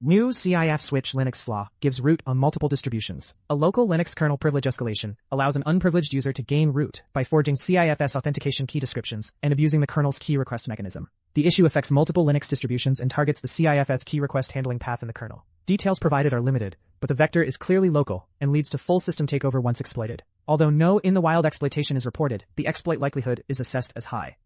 New CIFSwitch Linux flaw gives root on multiple distributions. A local Linux kernel privilege escalation allows an unprivileged user to gain root by forging CIFS authentication key descriptions and abusing the kernel's key request mechanism. The issue affects multiple Linux distributions and targets the CIFS key request handling path in the kernel. Details provided are limited, but the vector is clearly local and leads to full system takeover once exploited. Although no in-the-wild exploitation is reported, the exploit likelihood is assessed as high.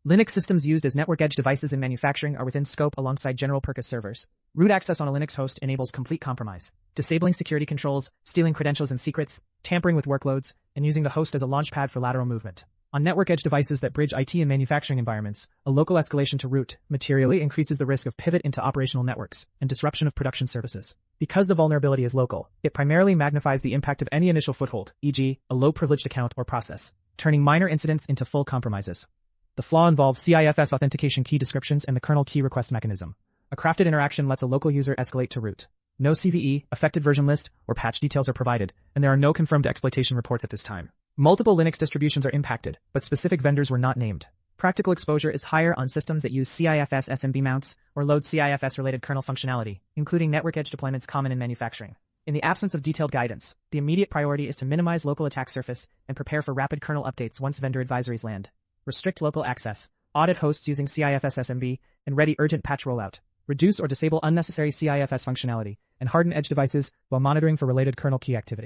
Linux systems used as network edge devices in manufacturing are within scope alongside general-purpose servers. Root access on a Linux host enables complete compromise, disabling security controls, stealing credentials and secrets, tampering with workloads, and using the host as a launchpad for lateral movement. On network edge devices that bridge IT and manufacturing environments, a local escalation to root materially increases the risk of pivot into operational networks and disruption of production services. Because the vulnerability is local, it primarily magnifies the impact of any initial foothold, e.g., a low-privileged account or process, turning minor incidents into full compromises. The flaw involves CIFS authentication key descriptions and the kernel key request mechanism. A crafted interaction lets a local user escalate to root. No CVE, affected version list, or patch details are provided, and there are no confirmed exploitation reports at this time. Multiple Linux distributions are impacted, but specific vendors were not named. Practical exposure is higher on systems that use CIFS SMB mounts or load CIFS-related kernel functionality, including network edge deployments common in manufacturing. In the absence of detailed guidance, the immediate priority is to minimize local attack surface and prepare for rapid kernel updates once vendor advisories land. Restrict local access, audit hosts using CIFS SMB, and ready urgent patch rollout. Reduce or disable unnecessary CIFS functionality, and harden edge devices while monitoring for related kernel key activity.